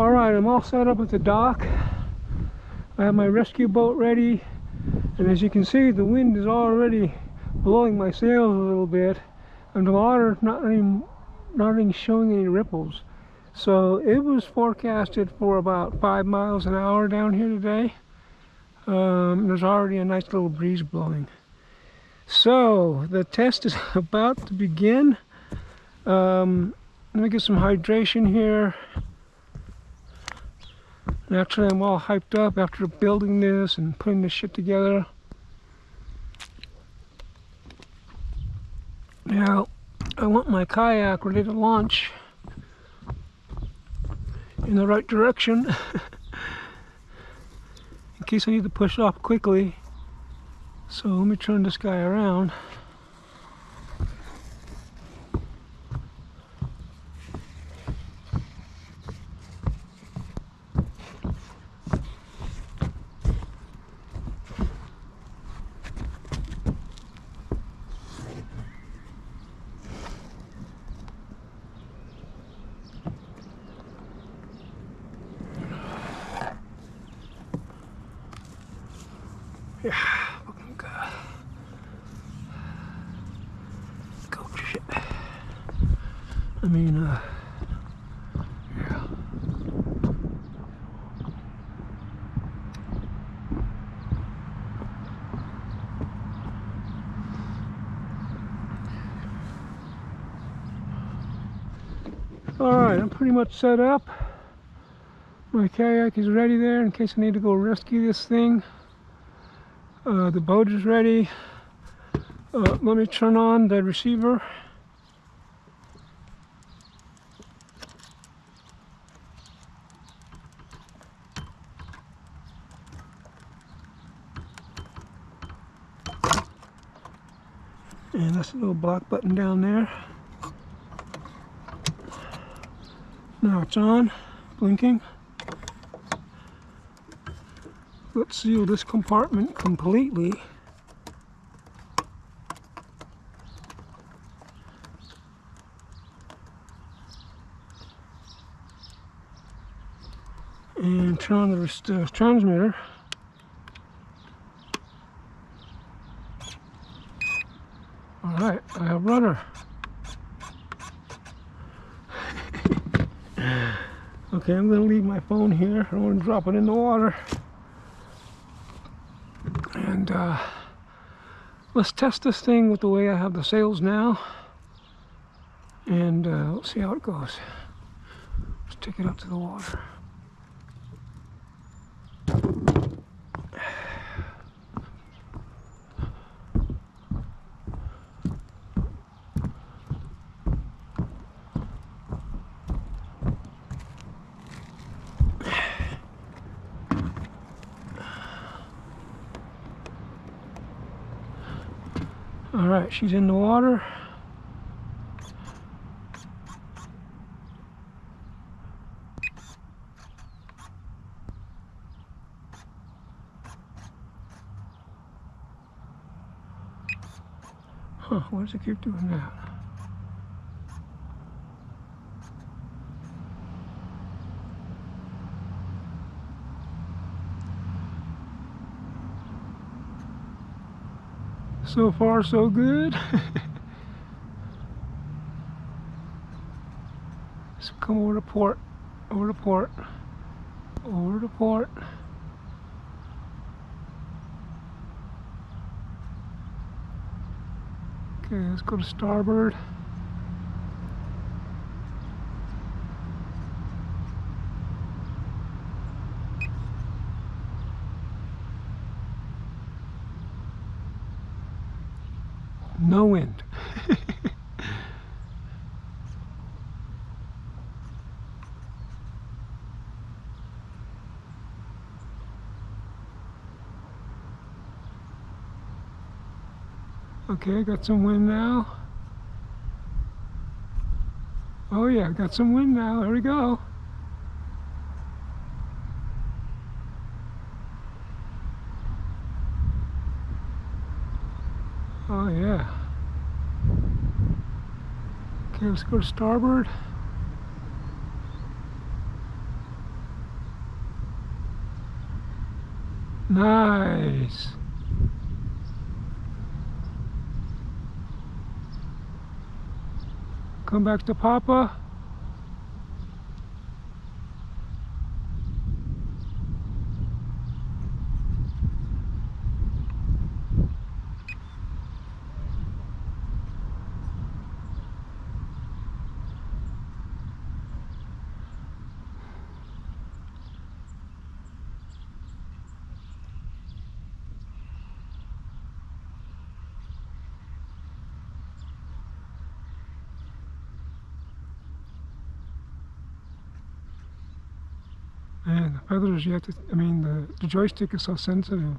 Alright, I'm all set up at the dock. I have my rescue boat ready, and as you can see, the wind is already blowing my sails a little bit, and the water not even showing any ripples. So it was forecasted for about 5 miles an hour down here today. There's already a nice little breeze blowing. So the test is about to begin. Let me get some hydration here. Naturally, I'm all hyped up after building this and putting this shit together. Now, I want my kayak ready to launch in the right direction in case I need to push off quickly. So let me turn this guy around. Yeah, looking good. Go shit. I mean, yeah. Alright, I'm pretty much set up. My kayak is ready there in case I need to go rescue this thing. The boat is ready. Let me turn on the receiver. And that's a little black button down there. Now it's on, blinking. Let's seal this compartment completely. And turn on the transmitter. Alright, I have rudder. Okay, I'm going to leave my phone here. I don't want to drop it in the water. And let's test this thing with the way I have the sails now. And let's see how it goes. Let's take it up to the water. Alright, she's in the water. Huh, why does it keep doing that? So far, so good. So come over to port, over to port, over to port. Okay, let's go to starboard. No wind. Okay, got some wind now. Oh yeah, got some wind now. There we go. Oh yeah. Okay, let's go to starboard. Nice. Come back to Papa. Man, the feathers, you have to, I mean, the joystick is so sensitive.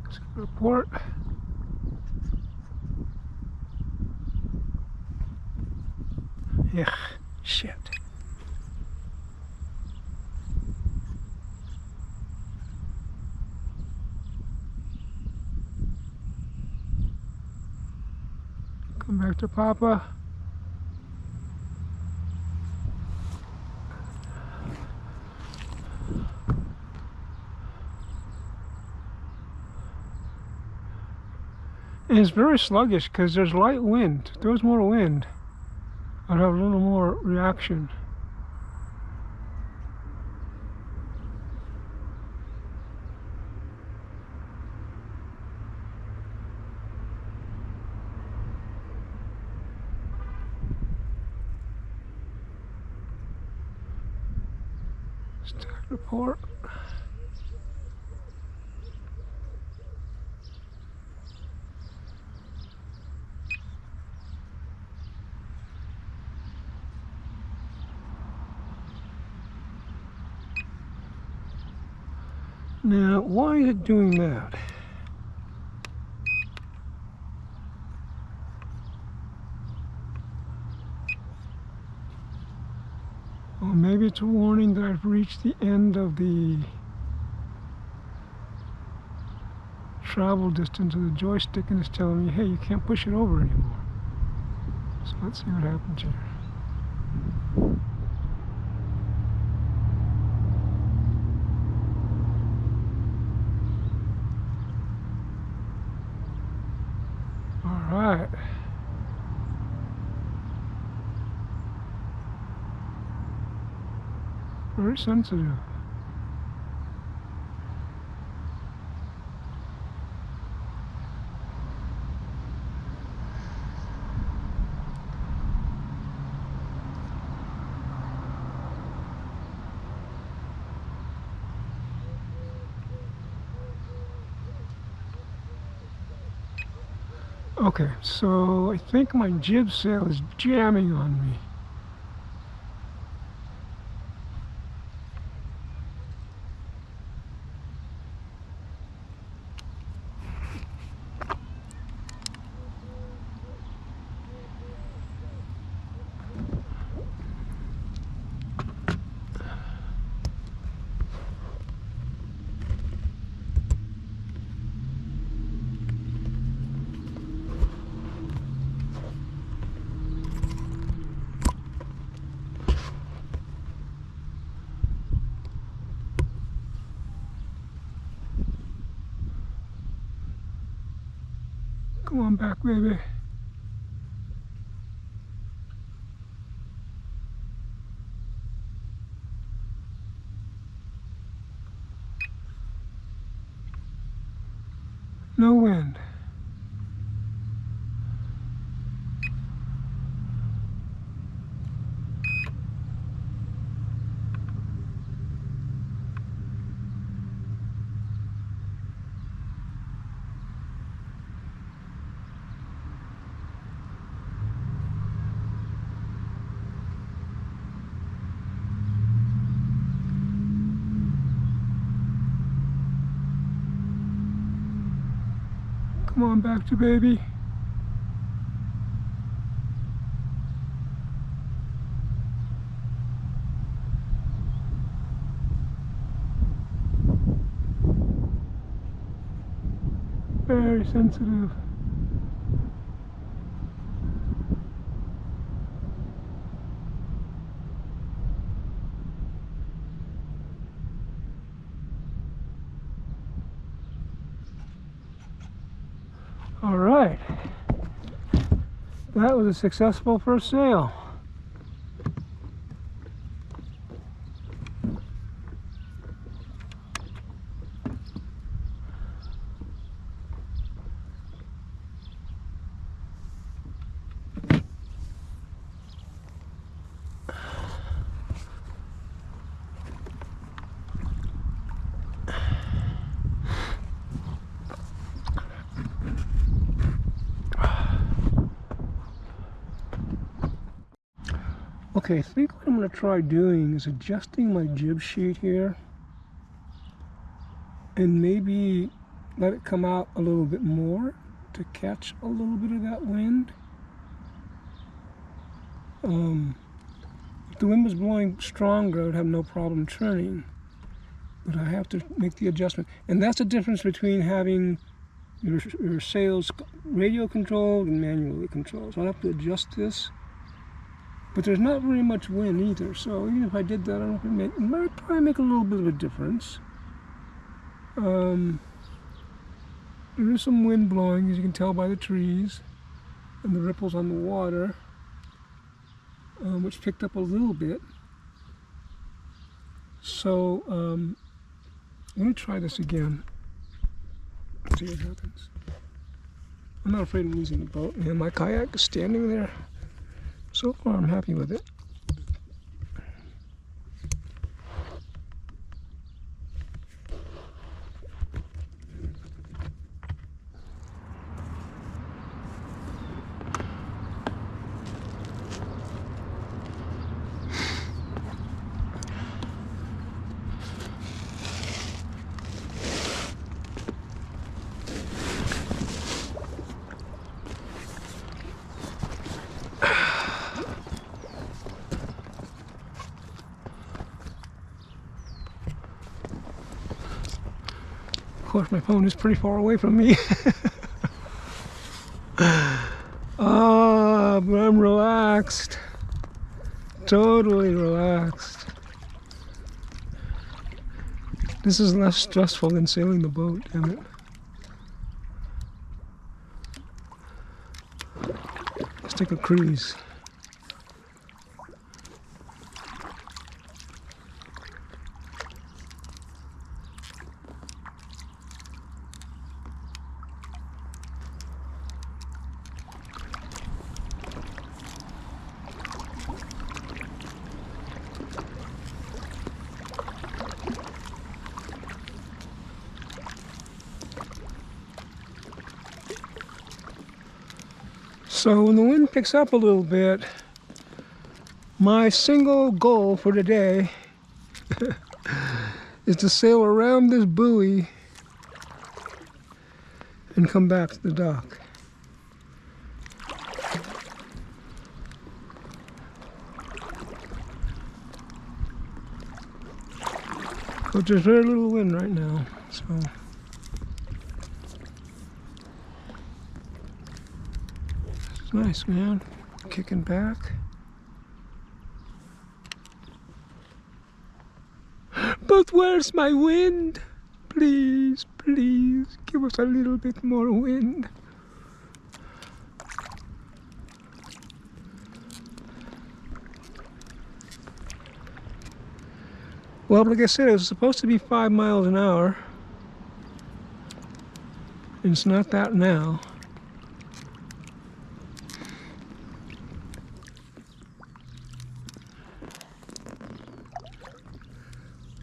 Let's go to port. Yeah, shit. Come back to Papa. And it's very sluggish because there's light wind. If there was more wind, I'd have a little more reaction. Stack report. Now, why is it doing that? Well, maybe it's a warning that I've reached the end of the travel distance of the joystick and it's telling me, hey, you can't push it over anymore. So let's see what happens here. Alright. Very sensitive. Okay, so I think my jib sail is jamming on me. Come on back, baby. No wind. Come on back to baby. very sensitive. All right, that was a successful first sail. Okay, I think what I'm going to try doing is adjusting my jib sheet here and maybe let it come out a little bit more to catch a little bit of that wind. If the wind was blowing stronger, I would have no problem turning, but I have to make the adjustment. And that's the difference between having your sails radio controlled and manually controlled. So I'll have to adjust this. But there's not very much wind either, so even if I did that, I don't know if it might probably make a little bit of a difference. There is some wind blowing, as you can tell by the trees and the ripples on the water, which picked up a little bit. So let me try this again. See what happens. I'm not afraid of losing the boat, and my kayak is standing there. So far, I'm happy with it. Of course, my phone is pretty far away from me. But I'm relaxed. Totally relaxed. This is less stressful than sailing the boat, damn it. Let's take a cruise. So when the wind picks up a little bit, my single goal for today is to sail around this buoy and come back to the dock. But there's very little wind right now, so. It's nice, man. Kicking back. But where's my wind? Please, please, give us a little bit more wind. Well, like I said, it was supposed to be 5 miles an hour. And it's not that now.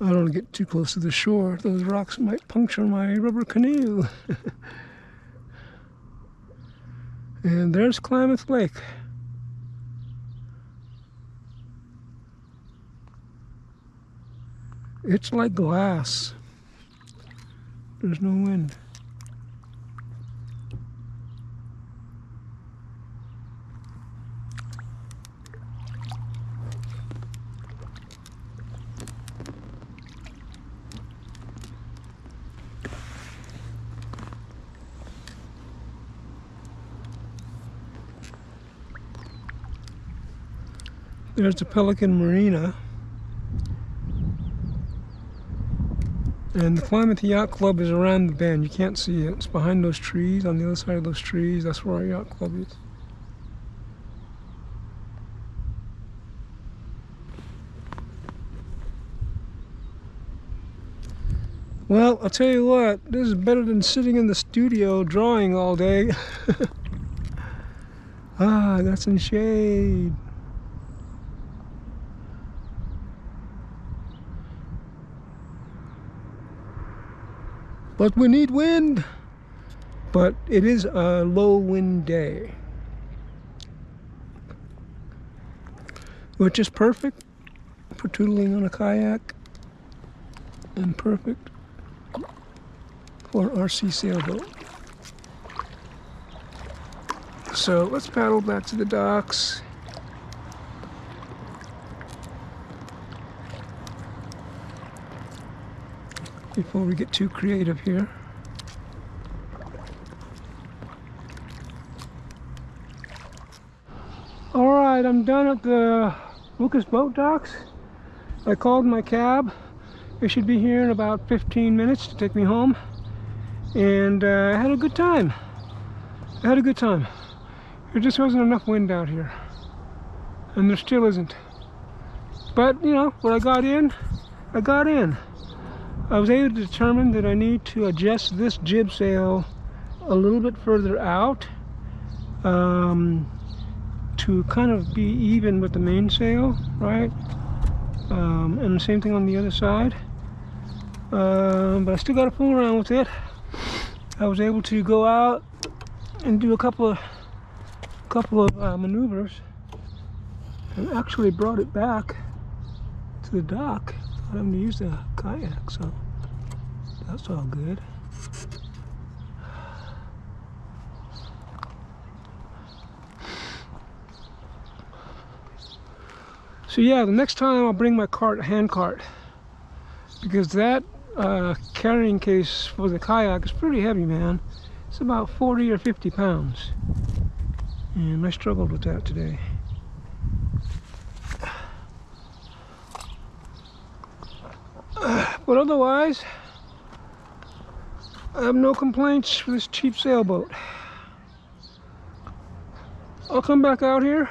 I don't get too close to the shore. Those rocks might puncture my rubber canoe. And there's Klamath Lake. It's like glass. There's no wind. There's the Pelican Marina. And the Klamath Yacht Club is around the bend. You can't see it. It's behind those trees, on the other side of those trees. That's where our yacht club is. Well, I'll tell you what, this is better than sitting in the studio drawing all day. Ah, I got some shade. But we need wind. But it is a low wind day, which is perfect for tootling on a kayak and perfect for RC sailboat. So let's paddle back to the docks. Before we get too creative here. Alright, I'm done at the Lucas boat docks. I called my cab. They should be here in about 15 minutes to take me home. And I had a good time. There just wasn't enough wind out here. And there still isn't. But, you know, when I got in, I got in. I was able to determine that I need to adjust this jib sail a little bit further out to kind of be even with the mainsail, right? And the same thing on the other side. But I still got to fool around with it. I was able to go out and do a couple of maneuvers, and actually brought it back to the dock. I'm having to use the kayak, so that's all good. So yeah, the next time I'll bring my cart, hand cart, because that carrying case for the kayak is pretty heavy, man. It's about 40 or 50 pounds, and I struggled with that today. But otherwise, I have no complaints for this cheap sailboat. I'll come back out here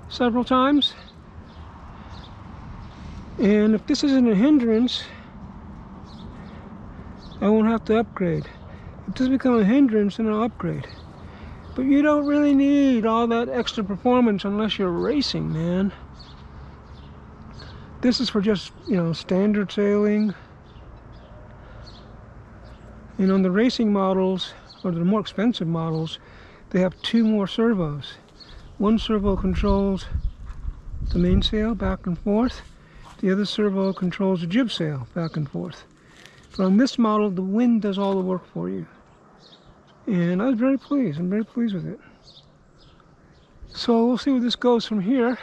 several times, and if this isn't a hindrance, I won't have to upgrade. If this becomes a hindrance, then I'll upgrade. But you don't really need all that extra performance unless you're racing, man. This is for just, you know, standard sailing. And on the racing models, or the more expensive models, they have 2 more servos. One servo controls the mainsail back and forth. The other servo controls the jib sail back and forth. But on this model, the wind does all the work for you. And I was very pleased. I'm very pleased with it. So we'll see where this goes from here.